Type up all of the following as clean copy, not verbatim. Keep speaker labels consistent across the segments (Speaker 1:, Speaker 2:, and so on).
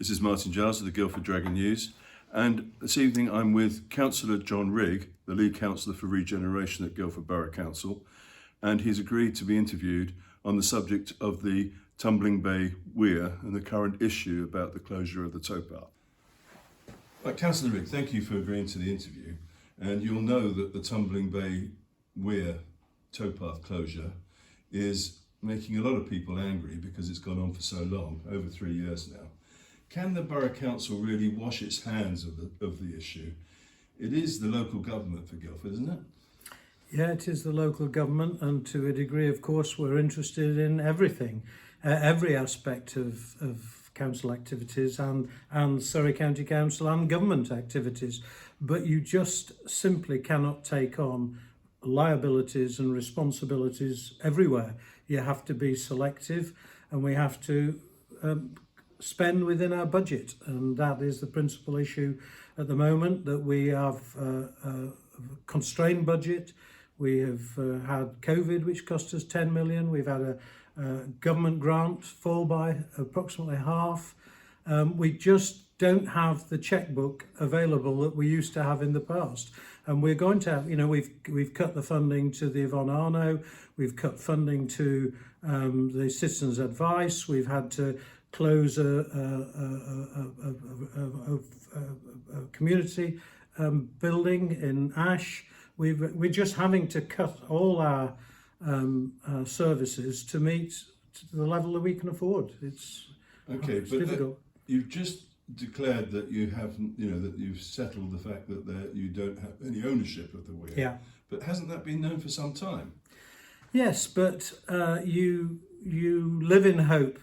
Speaker 1: This is Martin Giles of the Guildford Dragon News, and this evening I'm with Councillor John Rigg, the lead councillor for regeneration at Guildford Borough Council, and he's agreed to be interviewed on the subject of the Tumbling Bay Weir and the current issue about the closure of the towpath. Right, Councillor Rigg, thank you for agreeing to the interview, and you'll know that the Tumbling Bay Weir towpath closure is making a lot of people angry because it's gone on for so long, over 3 years now. Can the Borough Council really wash its hands of the issue? It is the local government for Guildford, isn't it?
Speaker 2: Yeah, it is the local government, and to a degree, of course, we're interested in everything, every aspect of council activities and Surrey County Council and government activities. But you just simply cannot take on liabilities and responsibilities everywhere. You have to be selective, and we have to spend within our budget, and that is the principal issue at the moment, that we have a constrained budget. We have had COVID, which cost us 10 million. We've had a government grant fall by approximately half. We just don't have the checkbook available that we used to have in the past. And we're going to have, we've cut the funding to the Yvonne Arnaud, we've cut funding to the Citizens Advice, we've had to close a community building in Ash. We're just having to cut all our services to meet to the level that we can afford. It's difficult.
Speaker 1: You've just declared that you haven't, that you've settled the fact that you don't have any ownership of the weir.
Speaker 2: Yeah.
Speaker 1: But hasn't that been known for some time?
Speaker 2: Yes, but you live in hope,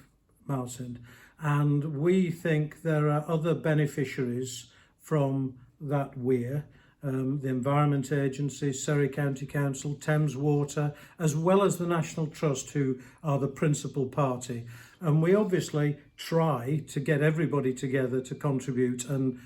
Speaker 2: Martin, and we think there are other beneficiaries from that weir. The Environment Agency, Surrey County Council, Thames Water, as well as the National Trust, who are the principal party. And we obviously try to get everybody together to contribute, and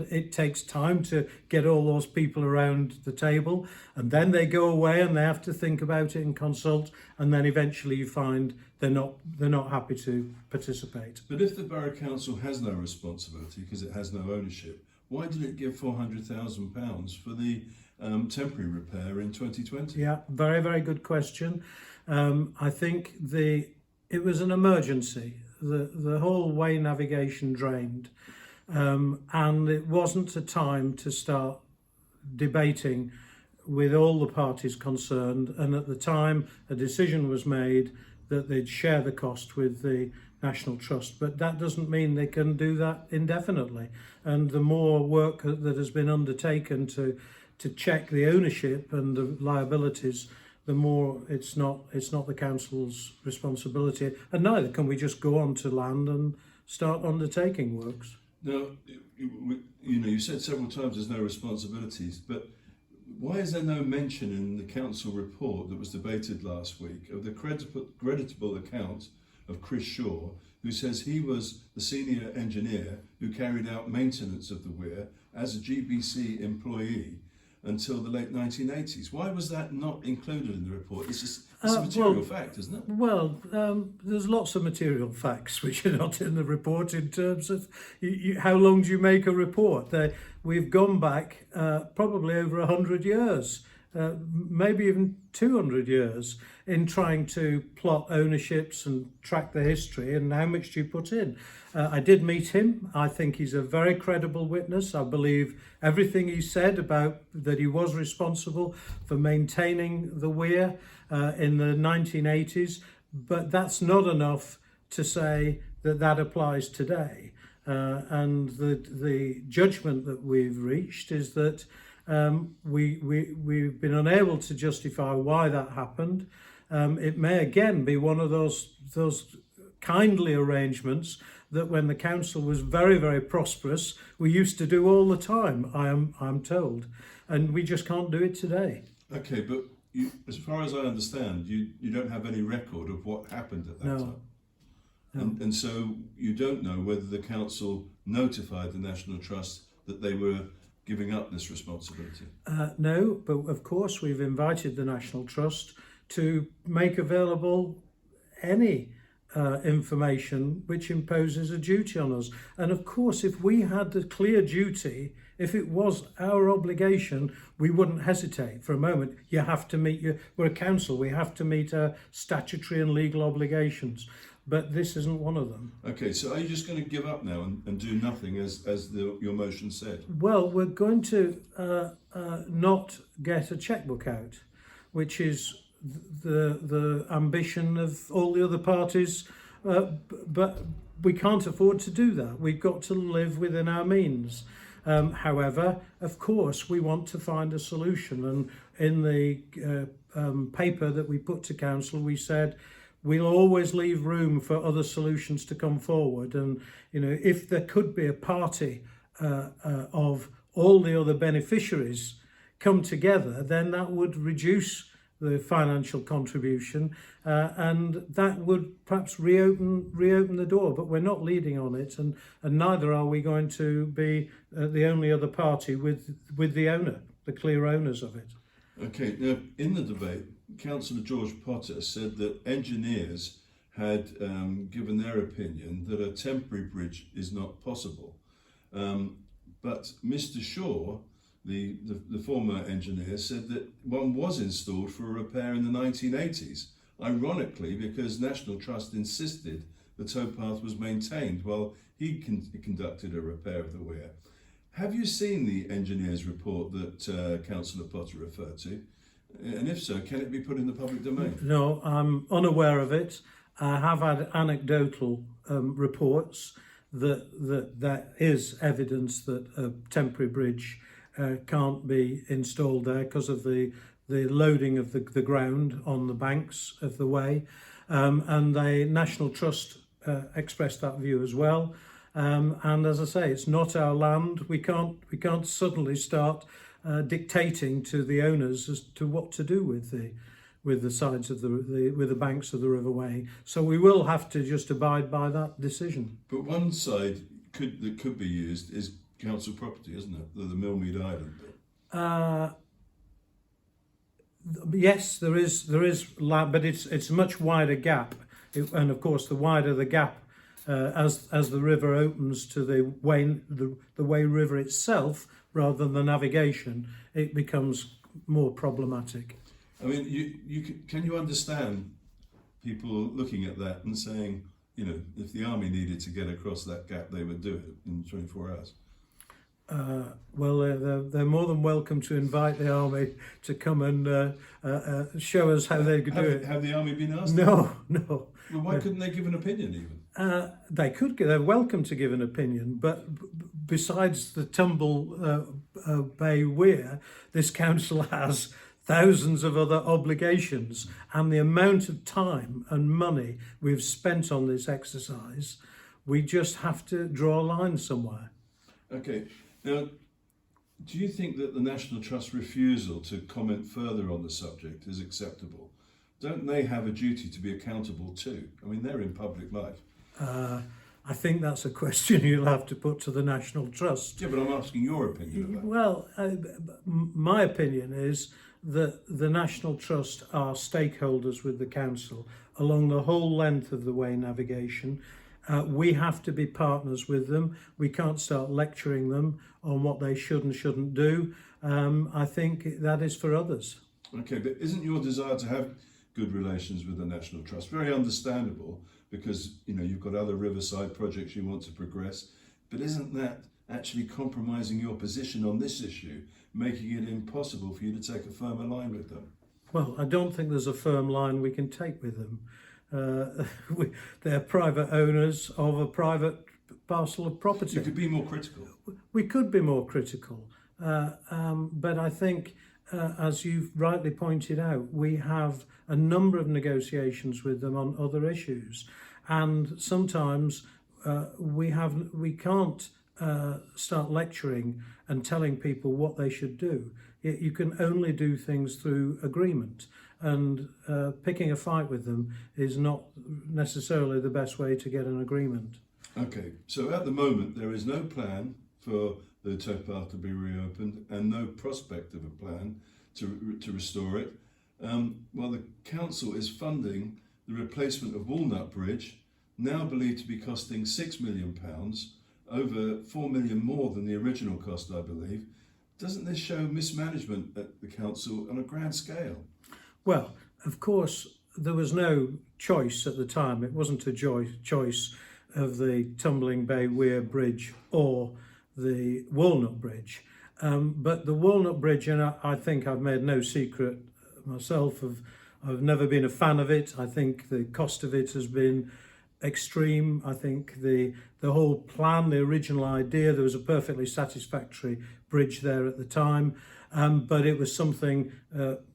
Speaker 2: it takes time to get all those people around the table, and then they go away and they have to think about it and consult, and then eventually you find they're not happy to participate.
Speaker 1: But if the Borough Council has no responsibility because it has no ownership, why did it give £400,000 for the temporary repair in 2020?
Speaker 2: Yeah, very, very good question. I think it was an emergency. The whole way navigation drained, and it wasn't a time to start debating with all the parties concerned. And at the time, a decision was made that they'd share the cost with the National Trust, but that doesn't mean they can do that indefinitely. And the more work that has been undertaken to check the ownership and the liabilities, the more it's not the council's responsibility, and neither can we just go on to land and start undertaking works.
Speaker 1: Now, you said several times there's no responsibilities, but why is there no mention in the council report that was debated last week of the creditable account of Chris Shaw, who says he was the senior engineer who carried out maintenance of the weir as a GBC employee until the late 1980s. Why was that not included in the report? It's a material fact, isn't it?
Speaker 2: Well, there's lots of material facts which are not in the report in terms of how long do you make a report. We've gone back probably over 100 years, maybe even 200 years, in trying to plot ownerships and track the history and how much do you put in. I did meet him. I think he's a very credible witness. I believe everything he said about that he was responsible for maintaining the weir in the 1980s, but that's not enough to say that applies today. And the judgment that we've reached is that we've been unable to justify why that happened. It may again be one of those kindly arrangements that when the council was very, very prosperous, we used to do all the time, I'm told, and we just can't do it today.
Speaker 1: Okay, but as far as I understand, you don't have any record of what happened at that time. No. And so you don't know whether the council notified the National Trust that they were giving up this responsibility.
Speaker 2: No, but of course we've invited the National Trust to make available any information which imposes a duty on us. And of course, if we had the clear duty, if it was our obligation, we wouldn't hesitate for a moment. You have to meet we're a council, we have to meet our statutory and legal obligations. But this isn't one of them.
Speaker 1: Okay, so are you just going to give up now and do nothing as your motion said?
Speaker 2: Well, we're going to not get a chequebook out, which is the ambition of all the other parties, but we can't afford to do that. We've got to live within our means. However, of course, we want to find a solution, and in the paper that we put to council, we said we'll always leave room for other solutions to come forward. And if there could be a party of all the other beneficiaries come together, then that would reduce the financial contribution, and that would perhaps reopen the door. But we're not leading on it, and neither are we going to be the only other party with the owner, the clear owners of it.
Speaker 1: Okay, now in the debate, Councillor George Potter said that engineers had given their opinion that a temporary bridge is not possible. But Mr. Shaw, the former engineer, said that one was installed for a repair in the 1980s, ironically because National Trust insisted the towpath was maintained while he conducted a repair of the weir. Have you seen the engineer's report that Councillor Potter referred to? And if so, can it be put in the public domain?
Speaker 2: No, I'm unaware of it. I have had anecdotal reports that is evidence that a temporary bridge can't be installed there because of the loading of the ground on the banks of the way, and the National Trust expressed that view as well. And as I say, it's not our land. We can't suddenly start dictating to the owners as to what to do with the sides of with the banks of the River Wey. So we will have to just abide by that decision.
Speaker 1: But one side that could be used is council property, isn't it? The Millmead Island bit.
Speaker 2: Yes, there is land, but it's a much wider gap, and of course the wider the gap, as the river opens to the Wey River itself, rather than the navigation, it becomes more problematic.
Speaker 1: I mean, can you understand people looking at that and saying, if the army needed to get across that gap, they would do it in 24 hours?
Speaker 2: Well, they're more than welcome to invite the army to come and show us how they could do it.
Speaker 1: Have the army been asked?
Speaker 2: No.
Speaker 1: Well, why couldn't they give an opinion even?
Speaker 2: They could. They're welcome to give an opinion, but besides the Tumble Bay Weir, this council has thousands of other obligations, and the amount of time and money we've spent on this exercise, we just have to draw a line somewhere.
Speaker 1: Okay. Now, do you think that the National Trust's refusal to comment further on the subject is acceptable? Don't they have a duty to be accountable too? I mean, they're in public life.
Speaker 2: I think that's a question you'll have to put to the National Trust.
Speaker 1: Yeah, but I'm asking your opinion of that.
Speaker 2: Well, my opinion is that the National Trust are stakeholders with the council along the whole length of the Wey navigation. We have to be partners with them. We can't start lecturing them on what they should and shouldn't do. I think that is for others.
Speaker 1: Okay, but isn't your desire to have good relations with the National Trust very understandable, because you've got other riverside projects you want to progress, but isn't that actually compromising your position on this issue, making it impossible for you to take a firmer line with them?
Speaker 2: Well, I don't think there's a firm line we can take with them. They're private owners of a private parcel of property.
Speaker 1: You could be more critical.
Speaker 2: We could be more critical, but I think, as you've rightly pointed out, we have a number of negotiations with them on other issues, and sometimes we can't start lecturing and telling people what they should do. You can only do things through agreement, and picking a fight with them is not necessarily the best way to get an agreement.
Speaker 1: Okay, so at the moment there is no plan for the towpath to be reopened and no prospect of a plan to restore it. While the council is funding the replacement of Walnut Bridge now believed to be costing £6 million, over £4 million more than the original cost, I believe. Doesn't this show mismanagement at the council on a grand scale?
Speaker 2: Well, of course, there was no choice at the time. It wasn't a choice of the Tumbling Bay Weir Bridge or the Walnut Bridge. But the Walnut Bridge, and I think I've made no secret myself of, I've never been a fan of it. I think the cost of it has been extreme. I think the whole plan, the original idea, there was a perfectly satisfactory bridge there at the time, but it was something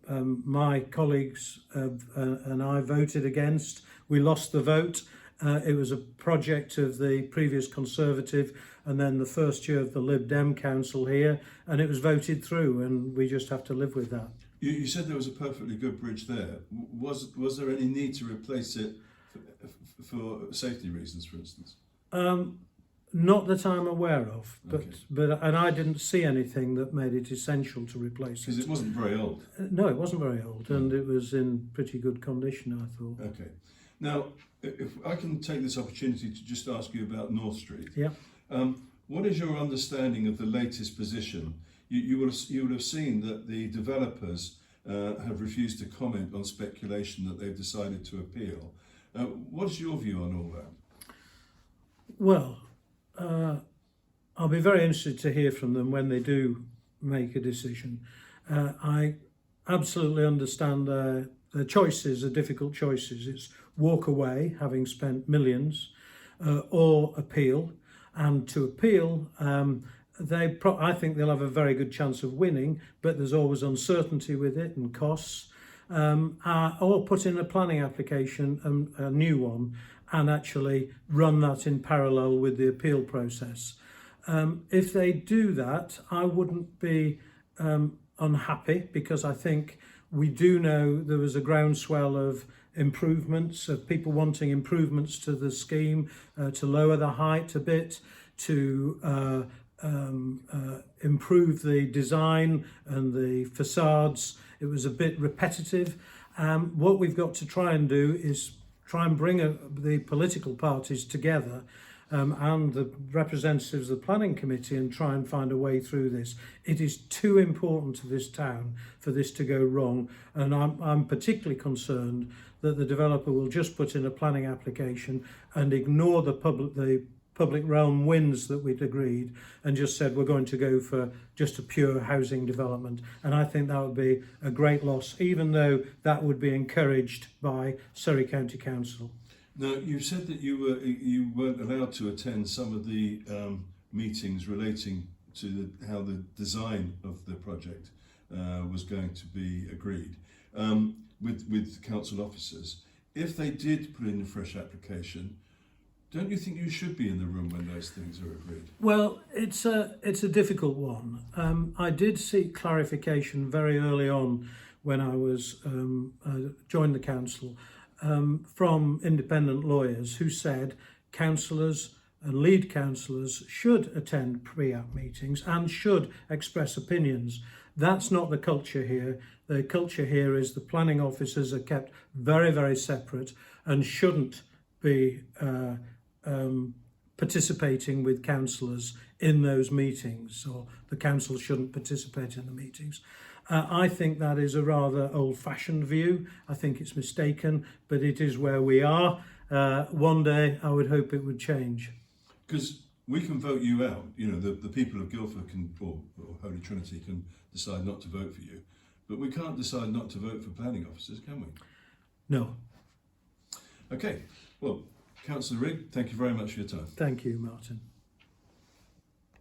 Speaker 2: my colleagues and I voted against. We lost the vote. It was a project of the previous Conservative and then the first year of the Lib Dem council here, and it was voted through, and we just have to live with that.
Speaker 1: You said there was a perfectly good bridge there. Was there any need to replace it for safety reasons, for instance?
Speaker 2: Not that I'm aware of,
Speaker 1: Okay.
Speaker 2: but and I didn't see anything that made it essential to replace it.
Speaker 1: Because it wasn't very old.
Speaker 2: No, it wasn't very old, and it was in pretty good condition, I thought.
Speaker 1: Okay. Now, if I can take this opportunity to just ask you about North Street.
Speaker 2: Yeah.
Speaker 1: What is your understanding of the latest position? You would have seen that the developers have refused to comment on speculation that they've decided to appeal. What's your view on all that?
Speaker 2: Well, I'll be very interested to hear from them when they do make a decision. I absolutely understand the choices are difficult choices. It's walk away, having spent millions, or appeal. And to appeal, I think they'll have a very good chance of winning, but there's always uncertainty with it and costs. Or put in a planning application, a new one, and actually run that in parallel with the appeal process. If they do that, I wouldn't be unhappy, because I think we do know there was a groundswell of improvements, of people wanting improvements to the scheme, to lower the height a bit, to improve the design and the facades. It was a bit repetitive. What we've got to try and do is try and bring the political parties together and the representatives of the planning committee and try and find a way through this. It is too important to this town for this to go wrong, and I'm particularly concerned that the developer will just put in a planning application and ignore the public realm wins that we'd agreed and just said we're going to go for just a pure housing development. And I think that would be a great loss, even though that would be encouraged by Surrey County Council.
Speaker 1: Now, you said that you weren't allowed to attend some of the meetings relating to how the design of the project was going to be agreed with council officers. If they did put in a fresh application, don't you think you should be in the room when those things are agreed?
Speaker 2: Well, it's a difficult one. I did seek clarification very early on when I was joined the council from independent lawyers who said councillors and lead councillors should attend pre-app meetings and should express opinions. That's not the culture here. The culture here is the planning officers are kept very, very separate and shouldn't be participating with councillors in those meetings, or the council shouldn't participate in the meetings. I think that is a rather old-fashioned view. I think it's mistaken, but it is where we are. One day I would hope it would change.
Speaker 1: Because we can vote you out. You know, the people of Guildford can, or Holy Trinity can decide not to vote for you, but we can't decide not to vote for planning officers, can we?
Speaker 2: No.
Speaker 1: Okay. Well, Councillor Rigg, thank you very much for your time.
Speaker 2: Thank you, Martin.